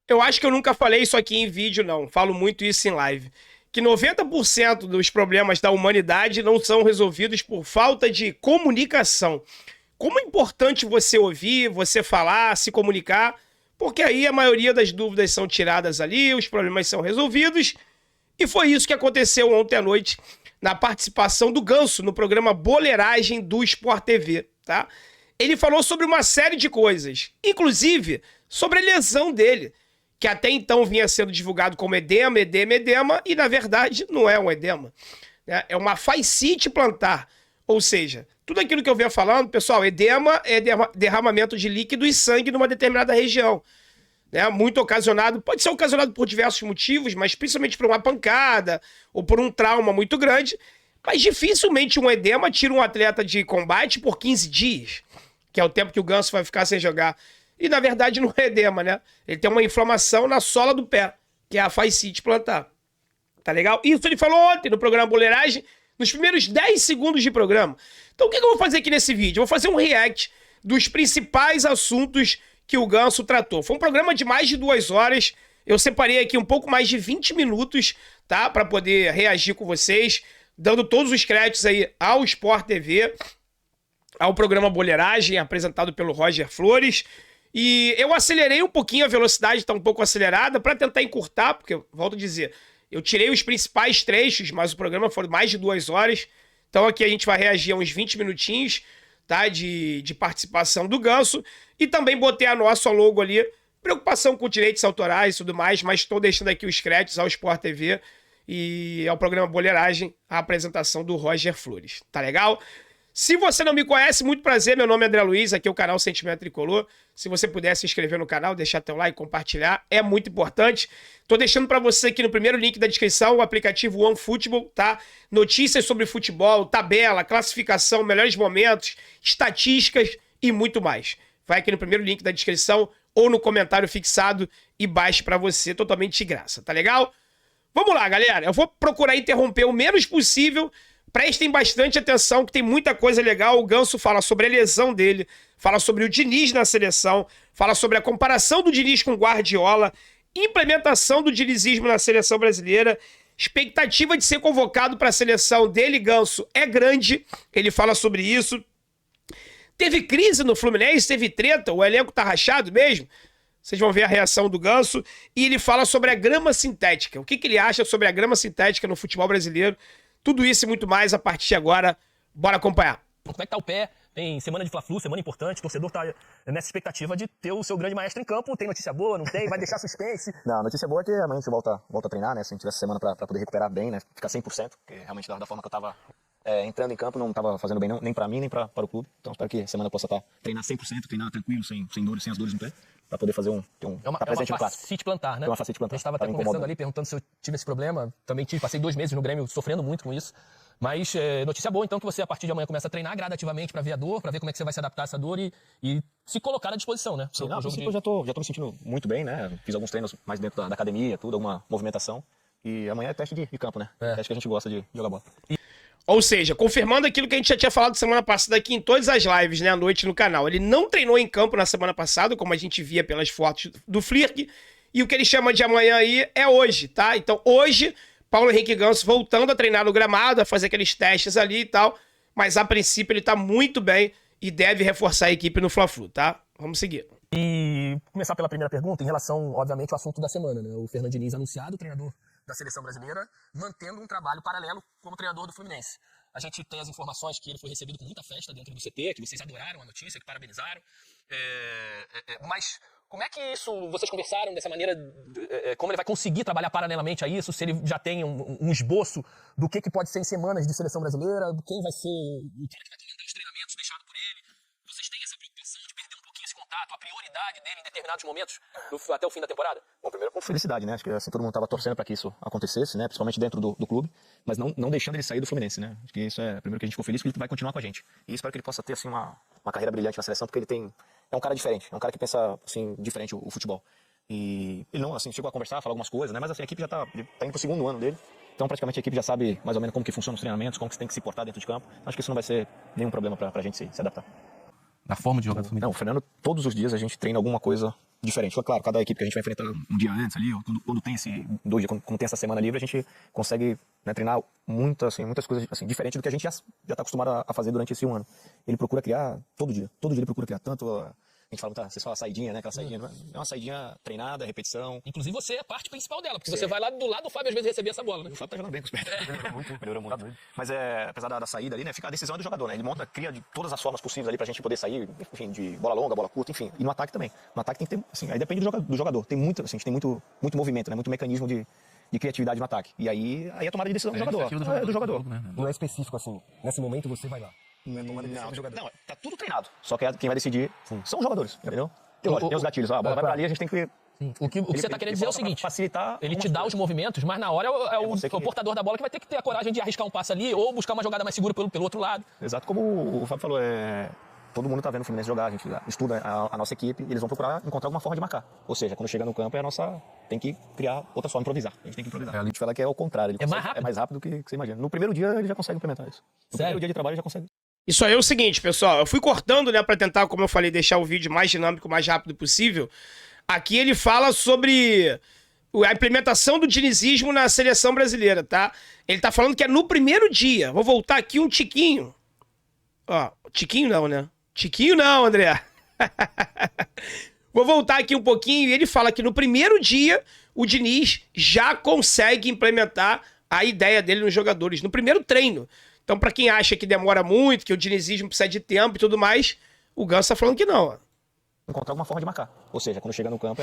Eu acho que eu nunca falei isso aqui em vídeo, não. Falo muito isso em live. Que 90% dos problemas da humanidade não são resolvidos por falta de comunicação. Como é importante você ouvir, você falar, se comunicar, porque aí a maioria das dúvidas são tiradas ali, os problemas são resolvidos. E foi isso que aconteceu ontem à noite na participação do Ganso no programa Boleiragem do Sport TV, tá? Ele falou sobre uma série de coisas, inclusive sobre a lesão dele, que até então vinha sendo divulgado como edema, e na verdade não é um edema, né? É uma fascite plantar, ou seja, tudo aquilo que eu venho falando, pessoal, edema é derramamento de líquido e sangue numa determinada região, né? Muito ocasionado, pode ser ocasionado por diversos motivos, mas principalmente por uma pancada ou por um trauma muito grande, mas dificilmente um edema tira um atleta de combate por 15 dias, que é o tempo que o Ganso vai ficar sem jogar. E, na verdade, não é edema, né? Ele tem uma inflamação na sola do pé, que é a fascite plantar. Tá legal? Isso ele falou ontem no programa Boleiragem, nos primeiros 10 segundos de programa. Então, o que eu vou fazer aqui nesse vídeo? Eu vou fazer um react dos principais assuntos que o Ganso tratou. Foi um programa de mais de 2 horas. Eu separei aqui um pouco mais de 20 minutos, tá? Pra poder reagir com vocês, dando todos os créditos aí ao Sport TV, ao programa Boleiragem, apresentado pelo Roger Flores. E eu acelerei um pouquinho, a velocidade está um pouco acelerada para tentar encurtar, porque, volto a dizer, eu tirei os principais trechos, mas o programa foi mais de 2 horas. Então aqui a gente vai reagir a uns 20 minutinhos, tá, de participação do Ganso. E também botei a nossa logo ali, preocupação com direitos autorais e tudo mais, mas estou deixando aqui os créditos ao Sport TV e ao programa Boleiragem, a apresentação do Roger Flores. Tá legal? Se você não me conhece, muito prazer, meu nome é André Luiz, aqui é o canal Sentimento Tricolor. Se você puder se inscrever no canal, deixar teu like, compartilhar, é muito importante. Tô deixando para você aqui no primeiro link da descrição o aplicativo OneFootball, tá? Notícias sobre futebol, tabela, classificação, melhores momentos, estatísticas e muito mais. Vai aqui no primeiro link da descrição ou no comentário fixado e baixe para você totalmente de graça, tá legal? Vamos lá, galera. Eu vou procurar interromper o menos possível. Prestem bastante atenção que tem muita coisa legal. O Ganso fala sobre a lesão dele, fala sobre o Diniz na seleção, fala sobre a comparação do Diniz com o Guardiola, implementação do dinizismo na seleção brasileira, expectativa de ser convocado para a seleção dele, Ganso, é grande. Ele fala sobre isso. Teve crise no Fluminense, teve treta, o elenco tá rachado mesmo. Vocês vão ver a reação do Ganso. E ele fala sobre a grama sintética. O que ele acha sobre a grama sintética no futebol brasileiro. Tudo isso e muito mais a partir de agora. Bora acompanhar. Como é que tá o pé? Tem semana de Fla-Flu, semana importante. O torcedor tá nessa expectativa de ter o seu grande maestro em campo. Tem notícia boa, não tem? Vai deixar suspense? Não, a notícia boa é que amanhã a gente volta a treinar, né? Se a gente tiver essa semana pra poder recuperar bem, né? Ficar 100%, porque realmente da forma que eu tava entrando em campo não tava fazendo bem não, nem pra mim, nem para o clube. Então espero que a semana eu possa treinar 100%, treinar tranquilo, sem dores, sem as dores no pé, pra poder fazer tá presente no clássico. É uma fascite plantar, né? É uma fascite plantar. A gente tava até conversando ali, perguntando se eu tive esse problema. Também passei 2 meses no Grêmio sofrendo muito com isso. Mas notícia boa, então, que você a partir de amanhã começa a treinar gradativamente pra ver a dor, pra ver como é que você vai se adaptar a essa dor e se colocar à disposição, né? Sim, eu já tô me sentindo muito bem, né? Fiz alguns treinos mais dentro da academia, tudo, alguma movimentação. E amanhã é teste de campo, né? Teste que a gente gosta de jogar bola. Ou seja, confirmando aquilo que a gente já tinha falado semana passada aqui em todas as lives, né, à noite no canal. Ele não treinou em campo na semana passada, como a gente via pelas fotos do Flirk. E o que ele chama de amanhã aí é hoje, tá? Então hoje, Paulo Henrique Ganso voltando a treinar no gramado, a fazer aqueles testes ali e tal. Mas a princípio ele tá muito bem e deve reforçar a equipe no Fla-Flu, tá? Vamos seguir. E começar pela primeira pergunta, em relação, obviamente, ao assunto da semana, né? O Fernando Diniz anunciado, treinador da seleção brasileira, mantendo um trabalho paralelo como treinador do Fluminense. A gente tem as informações que ele foi recebido com muita festa dentro do CT, que vocês adoraram a notícia, que parabenizaram. Mas como é que isso, vocês conversaram dessa maneira, como ele vai conseguir trabalhar paralelamente a isso, se ele já tem um esboço do que pode ser em semanas de seleção brasileira, quem vai ser o cara que vai comandar os treinamentos deixado por ele? Vocês têm essa preocupação de perder um pouquinho esse contato, a prioridade dele em determinados momentos, até o fim da temporada? Bom, primeiro com felicidade, né? Acho que assim, todo mundo estava torcendo para que isso acontecesse, né? Principalmente dentro do clube, mas não deixando ele sair do Fluminense, né? Acho que isso é primeiro que a gente ficou feliz, que ele vai continuar com a gente. E espero que ele possa ter assim uma carreira brilhante na seleção, porque ele é um cara diferente, é um cara que pensa assim diferente o futebol. E ele não assim chegou a conversar, falar algumas coisas, né? Mas assim a equipe já tá indo pro 2º ano dele. Então praticamente a equipe já sabe mais ou menos como que funcionam os treinamentos, como que você tem que se portar dentro de campo. Acho que isso não vai ser nenhum problema pra gente se adaptar. Na forma de jogar do Fluminense? Não, o Fernando, todos os dias a gente treina alguma coisa diferente. Claro, cada equipe que a gente vai enfrentar um dia antes ali, ou quando tem quando tem essa semana livre, a gente consegue, né, treinar muitas coisas assim, diferentes do que a gente já está acostumado a fazer durante esse um ano. Ele procura criar todo dia ele procura criar tanto. A gente fala muito, você fala saidinha, né? Aquela saidinha. É uma saidinha treinada, repetição. Inclusive você é a parte principal dela, porque você vai lá do lado do Fábio às vezes receber essa bola, né? O Fábio tá jogando bem com os pés. Melhorou muito. Mas apesar da saída ali, né? A decisão é do jogador, né? Ele cria de todas as formas possíveis ali pra gente poder sair, enfim, de bola longa, bola curta, enfim. E no ataque também. No ataque tem que ter, assim, aí depende do jogador. Tem muito, assim, a gente tem muito movimento, né? Muito mecanismo de criatividade no ataque. E aí a tomada de decisão do jogador. É do jogador. Não é específico assim. Nesse momento você vai lá. Não, tá tudo treinado. Só que quem vai decidir são os jogadores, entendeu? Tem os gatilhos, a bola vai pra ali, a gente tem que... O que você tá querendo dizer é o seguinte, facilitar, ele te dá os movimentos, mas na hora é o portador da bola que vai ter que ter a coragem de arriscar um passe ali ou buscar uma jogada mais segura pelo outro lado. Exato, como o Fábio falou, todo mundo tá vendo o Fluminense jogar, a gente estuda a nossa equipe, eles vão procurar encontrar alguma forma de marcar. Ou seja, quando chega no campo, tem que criar outra forma, improvisar. A gente tem que improvisar. A gente fala que é o contrário, é mais rápido do que você imagina. No primeiro dia ele já consegue implementar isso. No primeiro dia de trabalho ele já consegue. Isso aí é o seguinte, pessoal, eu fui cortando, né, pra tentar, como eu falei, deixar o vídeo mais dinâmico, mais rápido possível. Aqui ele fala sobre a implementação do dinizismo na seleção brasileira, tá? Ele tá falando que é no primeiro dia. Vou voltar aqui um tiquinho. Ó, tiquinho não, né? Tiquinho não, André. Vou voltar aqui um pouquinho e ele fala que no primeiro dia o Diniz já consegue implementar a ideia dele nos jogadores, no primeiro treino. Então, pra quem acha que demora muito, que o dinizismo precisa de tempo e tudo mais, o Ganso tá falando que não, ó. Encontrar alguma forma de marcar. Ou seja, quando chega no campo,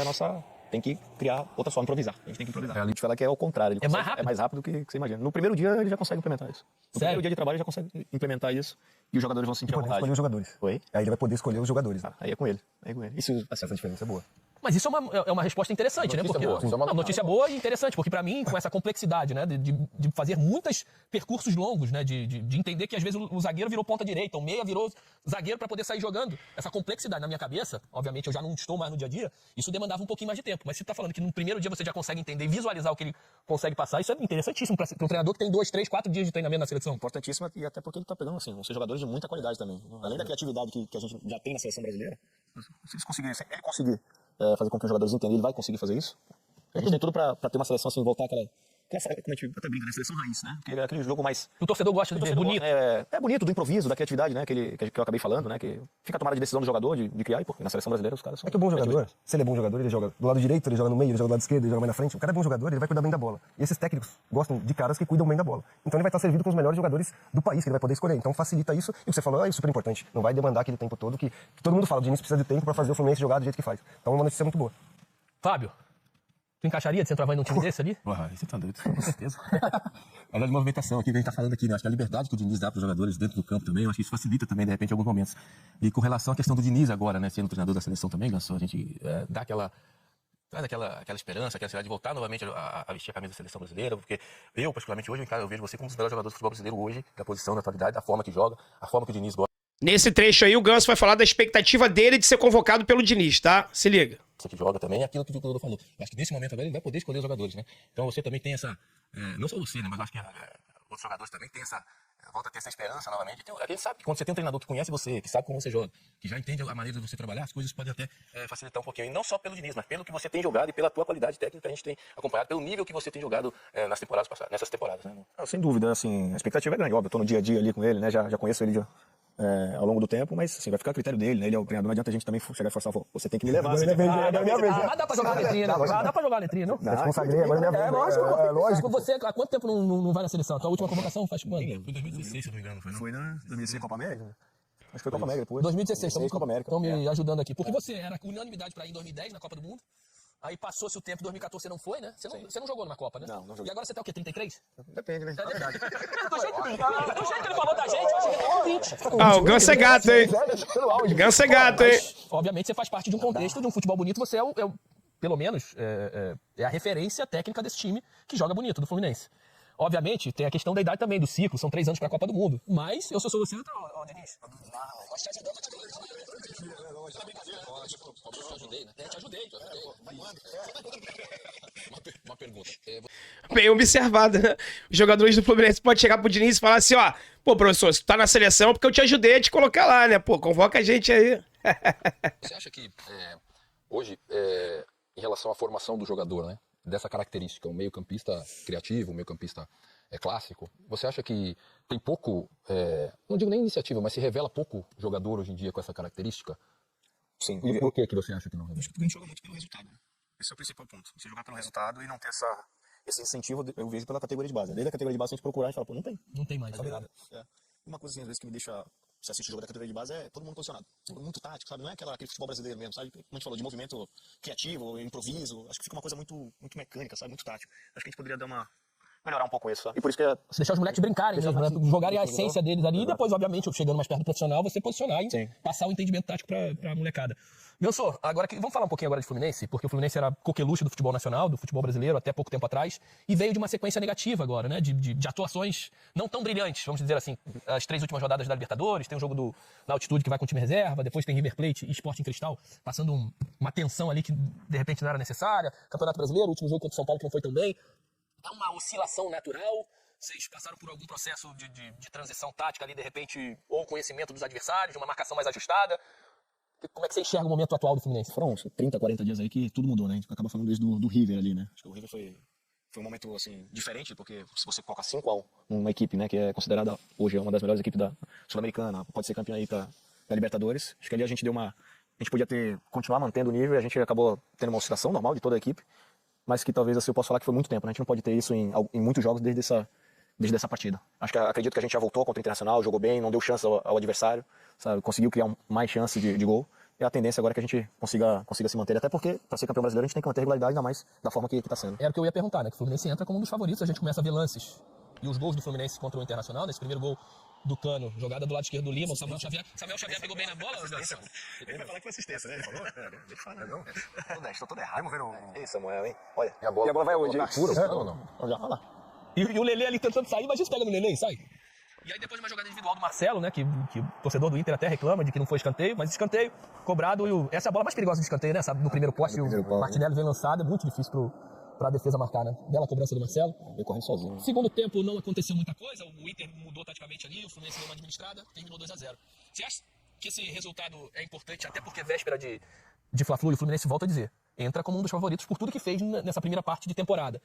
tem que criar outra forma, improvisar. A gente tem que improvisar. A gente fala que é o contrário. É mais rápido. É mais rápido do que você imagina. No primeiro dia ele já consegue implementar isso. No primeiro dia de trabalho ele já consegue implementar isso e os jogadores vão sentir a vontade. Escolher os jogadores. Oi? Aí ele vai poder escolher os jogadores. Aí é com ele. Isso, Essa diferença é boa. Mas isso é uma resposta interessante, né? Porque uma notícia boa e interessante, porque pra mim, com essa complexidade, né, de fazer muitos percursos longos, né, de entender que às vezes o zagueiro virou ponta direita, o meia virou zagueiro pra poder sair jogando. Essa complexidade na minha cabeça, obviamente eu já não estou mais no dia a dia, isso demandava um pouquinho mais de tempo. Mas você tá falando que no primeiro dia você já consegue entender e visualizar o que ele consegue passar, isso é interessantíssimo pra um treinador que tem 2, 3, 4 dias de treinamento na seleção. Importantíssimo, e até porque ele tá pegando, assim, vão ser jogadores de muita qualidade também. Além da criatividade que a gente já tem na seleção brasileira, se ele conseguir fazer com que os jogadores entendam, ele vai conseguir fazer isso. A gente tem tudo pra ter uma seleção assim, voltar como a gente até brinca, né? Seleção raiz, né? Porque é aquele jogo mais... O torcedor gosta de ver, bonito. É bonito, do improviso, da criatividade, né? Que eu acabei falando, né? Que fica a tomada de decisão do jogador de criar, e na seleção brasileira os caras são... É que o bom jogador, se ele é bom jogador, ele joga do lado direito, ele joga no meio, ele joga do lado esquerdo, ele joga mais na frente. O cara é bom jogador, ele vai cuidar bem da bola. E esses técnicos gostam de caras que cuidam bem da bola. Então ele vai estar servido com os melhores jogadores do país, que ele vai poder escolher. Então facilita isso. E o que você falou é super importante. Não vai demandar aquele tempo todo que todo mundo fala. O Diniz precisa de tempo pra fazer o Fluminense jogar do jeito que faz. Então é uma notícia muito boa. Fábio, tu encaixaria de centroavante num time desse ali? Você tá doido, com certeza. Mas a movimentação aqui que a gente tá falando aqui, né? Acho que a liberdade que o Diniz dá para os jogadores dentro do campo também, eu acho que isso facilita também, de repente, em alguns momentos. E com relação à questão do Diniz agora, né? Sendo treinador da seleção também, Ganso, a gente dá aquela esperança, aquela ansiedade de voltar novamente a vestir a camisa da seleção brasileira, porque eu, particularmente hoje, eu vejo você como um dos melhores jogadores do futebol brasileiro hoje, da posição, da atualidade, da forma que joga, a forma que o Diniz gosta. Nesse trecho aí, o Ganso vai falar da expectativa dele de ser convocado pelo Diniz, tá? Se liga. Você que joga também, é aquilo que o Dudu falou. Acho que nesse momento agora ele vai poder escolher os jogadores, né? Então você também tem essa, não só você, né? Mas acho que outros jogadores também têm volta a ter essa esperança novamente. A gente sabe que quando você tem um treinador que conhece você, que sabe como você joga, que já entende a maneira de você trabalhar, as coisas podem até facilitar um pouquinho. E não só pelo Diniz, mas pelo que você tem jogado e pela tua qualidade técnica que a gente tem acompanhado, pelo nível que você tem jogado nas temporadas passadas, nessas temporadas, né? Sem dúvida, assim, a expectativa é grande. Óbvio, eu tô no dia a dia ali com ele, né? Já conheço ele ao longo do tempo, mas assim, vai ficar a critério dele, né? Ele é o treinador, não adianta a gente também chegar e forçar, você tem que me levar. Agora ele é minha vez. Dá pra jogar a letrinha, né? Dá pra jogar a letrinha, não? Eu te consagrei, agora é minha vez. Lógico. Você, há quanto tempo não vai na seleção? A tua última convocação faz quando? Foi em 2016, se não me engano, não foi, não? Foi na 2016 Copa América? Acho que foi Copa América depois. 2016, Copa América. Estão me ajudando aqui. Porque você era unanimidade pra ir em 2010 na Copa do Mundo. Aí passou-se o tempo, 2014 você não foi, né? Você não jogou numa Copa, né? Não joguei. E agora você tá o quê, 33? Depende, né? É verdade. Do jeito que ele falou da gente, eu acho que ele tem 20. Ah, o Ganso é gato, hein? O Ganso é gato, hein? Obviamente você faz parte de um contexto de um futebol bonito, você pelo menos, é a referência técnica desse time que joga bonito, do Fluminense. Obviamente, tem a questão da idade também, do ciclo, são 3 anos pra Copa do Mundo. Mas, eu sou você, ô Diniz. Te ajudei. Uma pergunta. Bem observado, né? Os jogadores do Fluminense podem chegar pro Diniz e falar assim, ó, pô, professor, se tu tá na seleção porque eu te ajudei a te colocar lá, né? Pô, convoca a gente aí. Você acha que Hoje, em relação à formação do jogador, né? Dessa característica, um meio-campista criativo, um meio-campista clássico, você acha que tem pouco, não digo nem iniciativa, mas se revela pouco jogador hoje em dia com essa característica? Sim. E por que você acha que não revela? Acho que porque a gente joga muito pelo resultado, né? Esse é o principal ponto. Você jogar pelo resultado e não ter esse incentivo, eu vejo pela categoria de base. Desde a categoria de base, se a gente procurar, a gente fala, pô, não tem. Não tem mais, Sabe nada. Uma coisa, assim, às vezes, que me deixa... Você assiste o jogo da categoria de base, é todo mundo posicionado. Muito tático, sabe? Não é aquele futebol brasileiro mesmo, sabe? Como a gente falou, de movimento criativo, improviso. Acho que fica uma coisa muito mecânica, sabe? Muito tática. Acho que a gente poderia melhorar um pouco isso, sabe? E por isso que Deixar os moleques brincarem, né? Jogarem a essência deles ali. E depois, obviamente, chegando mais perto do profissional, você posicionar e passar o entendimento tático pra molecada. Ganso, agora vamos falar um pouquinho agora de Fluminense, porque o Fluminense era coqueluche do futebol nacional, do futebol brasileiro, até pouco tempo atrás, e veio de uma sequência negativa agora, né? De atuações não tão brilhantes, vamos dizer assim. As 3 últimas rodadas da Libertadores, tem um jogo na altitude que vai com o time reserva, depois tem River Plate e Sporting Cristal, passando uma tensão ali que de repente não era necessária. Campeonato Brasileiro, último jogo contra o São Paulo que não foi tão bem. É uma oscilação natural. Vocês passaram por algum processo de transição tática ali, de repente, ou conhecimento dos adversários, de uma marcação mais ajustada? Como é que você enxerga o momento atual do Fluminense? foram 30, 40 dias aí que tudo mudou, né? A gente acaba falando desde do River ali, né? Acho que o River foi um momento, assim, diferente, porque se você coloca 5-1 numa equipe, né, que é considerada hoje uma das melhores equipes da Sul-Americana, pode ser campeã aí da Libertadores, acho que ali a gente a gente podia continuar mantendo o nível, e a gente acabou tendo uma oscilação normal de toda a equipe, mas que talvez, assim, eu posso falar que foi muito tempo, né? A gente não pode ter isso em muitos jogos desde essa partida. Acredito que a gente já voltou contra o Internacional, jogou bem, não deu chance ao adversário, sabe? Conseguiu criar mais chance de gol. E a tendência agora é que a gente consiga se manter. Até porque, para ser campeão brasileiro, a gente tem que manter a regularidade, ainda mais da forma que está sendo. Era o que eu ia perguntar, né? Que o Fluminense entra como um dos favoritos, a gente começa a ver lances. E os gols do Fluminense contra o Internacional, nesse primeiro gol do Cano, jogada do lado esquerdo do Lima, o Samuel Xavier pegou bem na bola. Ele vai falar que foi assistência, né? Ele falou? Deixa eu falar, não. Estou todo errado. Vamos ver o... Ei, Samuel, hein? Olha. E a bola vai onde, hein? Não, já fala. E o Lelê ali tentando sair, imagina se pega no Lelê e sai. E aí depois de uma jogada individual do Marcelo, né, que o torcedor do Inter até reclama de que não foi escanteio, mas escanteio, cobrado, essa é a bola mais perigosa de escanteio, né, sabe, no primeiro poste, o Martinelli vem lançado, é muito difícil pra defesa marcar, né, bela cobrança do Marcelo. Veio correndo sozinho. Segundo tempo não aconteceu muita coisa, o Inter mudou taticamente ali, o Fluminense deu uma administrada, terminou 2-0. Você acha que esse resultado é importante, até porque é véspera de Fla-Flu, e o Fluminense, volta a dizer, entra como um dos favoritos por tudo que fez nessa primeira parte de temporada.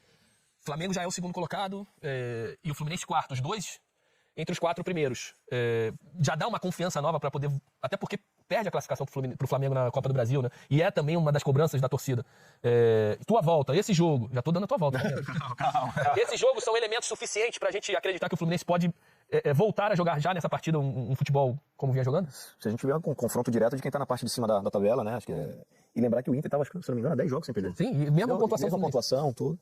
O Flamengo já é o segundo colocado, e o Fluminense quarto, os dois entre os 4 primeiros. Já dá uma confiança nova para poder... Até porque perde a classificação pro Flamengo na Copa do Brasil, né? E é também uma das cobranças da torcida. Tua volta, esse jogo... Já tô dando a tua volta. Calma. Esses jogos são elementos suficientes pra gente acreditar que o Fluminense pode voltar a jogar já nessa partida um futebol como vinha jogando? Se a gente tiver um confronto direto de quem tá na parte de cima da tabela, né? Acho que e lembrar que o Inter tava, se não me engano, há 10 jogos sem perder. Sim, e mesmo a pontuação. Tudo.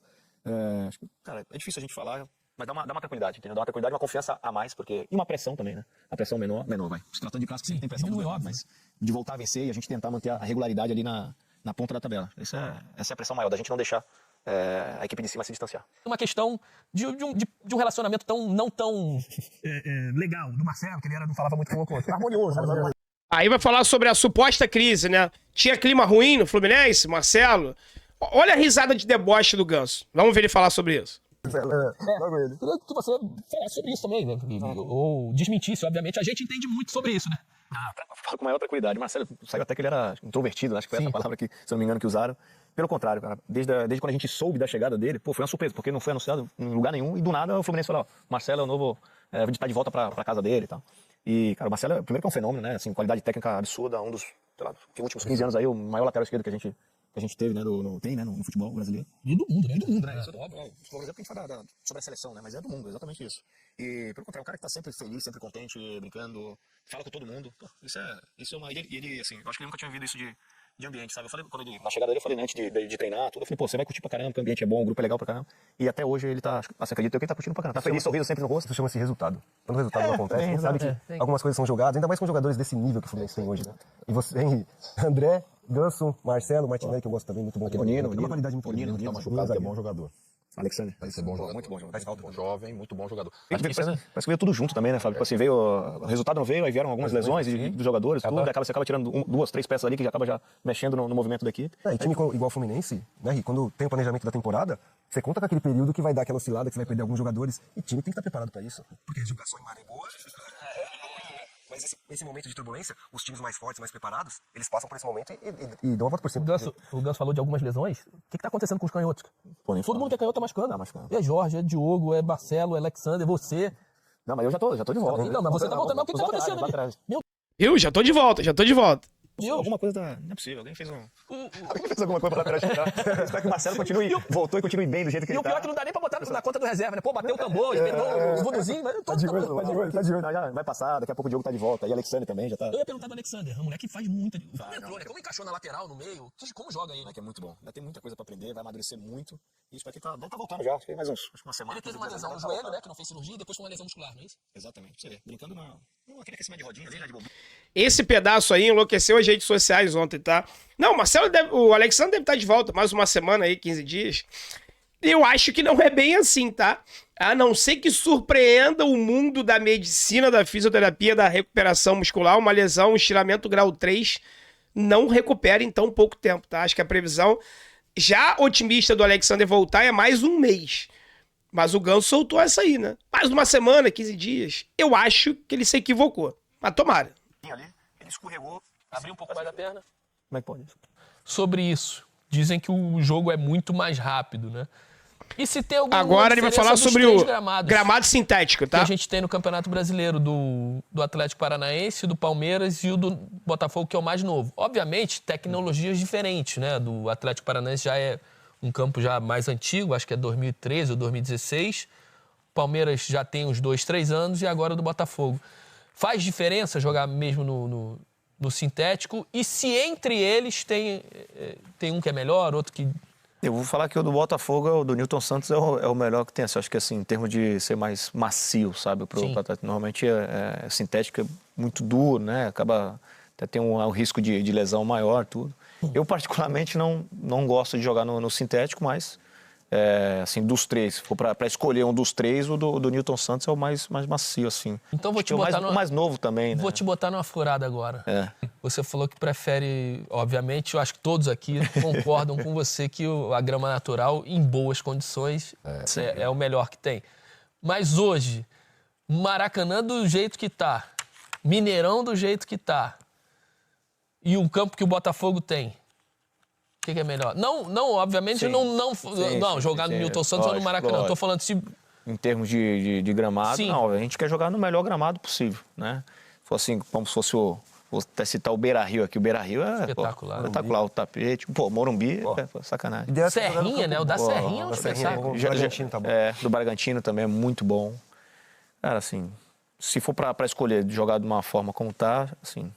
Acho que, cara, é difícil a gente falar... Mas dá uma tranquilidade, entendeu? Dá uma tranquilidade, uma confiança a mais, porque... E uma pressão também, né? A pressão menor vai. Se tratando de clássico, sempre tem pressão. Mas de voltar a vencer e a gente tentar manter a regularidade ali na ponta da tabela. Essa é a pressão maior, da gente não deixar a equipe de cima se distanciar. Uma questão de um relacionamento não tão legal do Marcelo, que ele não falava muito com o outro. Harmonioso. Aí vai falar sobre a suposta crise, né? Tinha clima ruim no Fluminense, Marcelo? Olha a risada de deboche do Ganso. Vamos ver ele falar sobre isso. Que você falar sobre isso também, né? Ou desmentisse, obviamente. A gente entende muito sobre isso, né? Falo com maior tranquilidade. Marcelo saiu até que ele era introvertido, acho que foi essa palavra que, se não me engano, que usaram. Pelo contrário, cara, desde quando a gente soube da chegada dele, foi uma surpresa, porque não foi anunciado em lugar nenhum, e do nada o Fluminense falou, Marcelo é o novo, tá de volta pra casa dele e tal. E, cara, o Marcelo, primeiro que é um fenômeno, né? Assim, qualidade técnica absurda, um dos, sei lá, últimos 15 anos aí, o maior lateral esquerdo que a gente teve, né, no futebol brasileiro. E do mundo, né? Isso é do óbvio. Por exemplo, a gente fala sobre a seleção, né? Mas é do mundo, exatamente isso. E, pelo contrário, o cara que tá sempre feliz, sempre contente, brincando, fala com todo mundo. Pô, isso é uma... E ele, assim, eu acho que ele nunca tinha vivido isso de ambiente, sabe? Eu falei, na chegada dele, eu falei, né, antes de treinar, tudo, eu falei, pô, você vai curtir pra caramba, porque o ambiente é bom, o grupo é legal pra caramba. E até hoje ele tá, assim, acredito eu que ele tá curtindo pra caramba. Tá feliz, sorriso sempre no rosto. Isso chama-se resultado. Quando o resultado não acontece, a gente sabe que algumas coisas são jogadas, ainda mais com jogadores desse nível que o Fluminense tem hoje, né? E você tem André, Ganso, Marcelo, Martinelli, que eu gosto também, muito bom. Nino, uma qualidade muito Nino grande. tá machucado, que é bom jogador. Alexandre. Vai ser bom jogador. Muito bom jogador. Jovem, muito bom jogador. Parece que veio tudo junto também, né, Fábio? Tipo assim, o resultado não veio, aí vieram algumas lesões dos jogadores, tudo, você acaba tirando 2, 3 peças ali que já acaba já mexendo no movimento da equipe. E time igual o Fluminense, né, Gui, quando tem o planejamento da temporada, você conta com aquele período que vai dar aquela oscilada, que você vai perder alguns jogadores, e o time tem que estar preparado pra isso. Porque a jogação em maré boa... Mas esse momento de turbulência, os times mais fortes, mais preparados, eles passam por esse momento e dão a volta por cima. O Ganso falou de algumas lesões. O que tá acontecendo com os canhotos? Pô, nem Todo fala. mundo que é canhoto tá machucando. Tá machucando. É Jorge, é Diogo, é Marcelo, é Alexander, você. Não, mas eu já tô de volta. Então, mas você tá voltando. Mas o que tá acontecendo ali? Meu Eu já tô de volta, já tô de volta. Deus. Alguma coisa tá... Não é possível, alguém fez Alguém fez alguma coisa pra lateral esquerda. Espero que o Marcelo voltou e continue bem do jeito que E ele o pior tá. é que não dá nem pra botar na conta do reserva, né? Pô, bateu o tambor, inventou os voduzinhos, mas Tá de olho. Não, já vai passar, daqui a pouco o Diogo tá de volta. E Alexandre também já tá. eu ia perguntar do Alexander, o moleque faz muita. Como entrou, né? Como encaixou na lateral, no meio? Como joga aí? Que é muito bom. Ainda tem muita coisa pra aprender, vai amadurecer muito. E isso aqui tá voltando já. Acho que mais acho que uma semana. Ele teve uma lesão no joelho, né? Que não fez cirurgia, e depois foi uma lesão muscular, não é isso? Exatamente. Pra você ver. Brincando aquele aquecimento de rodinha ali, né? De bobinho. Esse pedaço aí enlouqueceu as redes sociais ontem, tá? Não, o Alexandre deve estar de volta mais uma semana aí, 15 dias. Eu acho que não é bem assim, tá? A não ser que surpreenda o mundo da medicina, da fisioterapia, da recuperação muscular, uma lesão, um estiramento grau 3, não recupera em tão pouco tempo, tá? Acho que a previsão já otimista do Alexander voltar é mais um mês. Mas o Ganso soltou essa aí, né? Mais uma semana, 15 dias. Eu acho que ele se equivocou. Mas tomara. Ali, ele escorregou. Abriu um pouco mais a perna. Como é que pode? Sobre isso, dizem que o jogo é muito mais rápido, né? E se tem alguma Agora ele vai diferença falar dos sobre três o gramados gramado sintético, que tá? a gente tem no Campeonato Brasileiro do Atlético Paranaense, do Palmeiras e o do Botafogo, que é o mais novo. Obviamente, tecnologias diferentes, né? Do Atlético Paranaense já é um campo já mais antigo, acho que é 2013 ou 2016. O Palmeiras já tem uns 2, 3 anos e agora do Botafogo. Faz diferença jogar mesmo no sintético? E se entre eles tem um que é melhor, outro que... Eu vou falar que o do Botafogo, o do Newton Santos, é o melhor que tem. Assim, acho que assim, em termos de ser mais macio, sabe? Normalmente sintético é muito duro, né? Acaba até tem um risco de lesão maior, tudo. Eu, particularmente, não gosto de jogar no sintético, mas assim, dos três, se for para escolher um dos três, o do Newton Santos é o mais macio, assim. Então vou acho te que botar o mais novo também, né? Vou te botar numa furada agora. É. Você falou que prefere, obviamente, eu acho que todos aqui concordam com você que a grama natural, em boas condições, é o melhor que tem. Mas hoje, Maracanã do jeito que tá, Mineirão do jeito que tá, e um campo que o Botafogo tem, o que é melhor? Não, obviamente, Sim. Jogar no Sim, Newton Santos ou no Maracanã. lógico. Tô falando se... Em termos de gramado, Sim. não, a gente quer jogar no melhor gramado possível, né? Se fosse assim, como se fosse vou até citar o Beira-Rio aqui, o Beira-Rio é Espetacular. espetacular, o tapete, Morumbi é sacanagem. Serrinha, né? O da Serrinha é um espetáculo. O Bragantino tá bom. Do Bragantino também é muito bom. Cara, assim, se for pra escolher jogar de uma forma como tá, assim...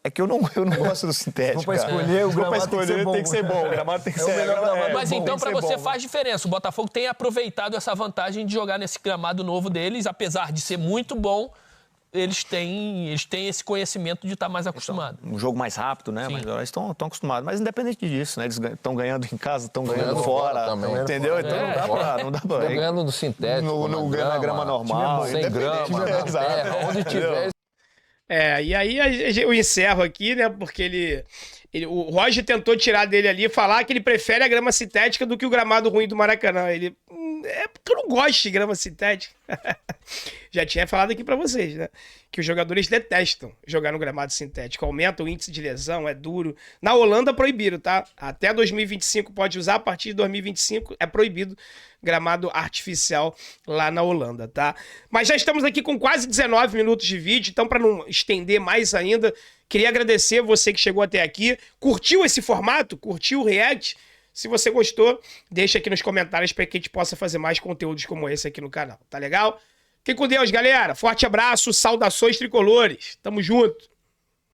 É que eu não gosto do sintético, Se for pra escolher, o gramado tem que ser bom. O gramado tem que ser melhor gramado. Mas bom, então, tem pra que ser você, bom. faz diferença. O Botafogo tem aproveitado essa vantagem de jogar nesse gramado novo deles, apesar de ser muito bom, eles têm esse conhecimento de estar mais acostumado. Um jogo mais rápido, né? Sim. Mas eles estão acostumados. Mas independente disso, né? Eles estão ganhando em casa, estão ganhando ganhando fora. fora também. Entendeu? Então não dá pra... Tô ganhando no sintético, na grama normal. sem independente. grama, na Exato. terra, onde tiver. E aí eu encerro aqui, né? Porque o Roger tentou tirar dele ali e falar que ele prefere a grama sintética do que o gramado ruim do Maracanã. Ele. É porque eu não gosto de grama sintética. Já tinha falado aqui pra vocês, né? Que os jogadores detestam jogar no gramado sintético. Aumenta o índice de lesão, é duro. Na Holanda proibiram, tá? Até 2025 pode usar, a partir de 2025 é proibido gramado artificial lá na Holanda, tá? Mas já estamos aqui com quase 19 minutos de vídeo, então para não estender mais ainda, queria agradecer você que chegou até aqui. Curtiu esse formato? Curtiu o React? Se você gostou, deixa aqui nos comentários para que a gente possa fazer mais conteúdos como esse aqui no canal, tá legal? Fiquem com Deus, galera. Forte abraço, saudações tricolores. Tamo junto.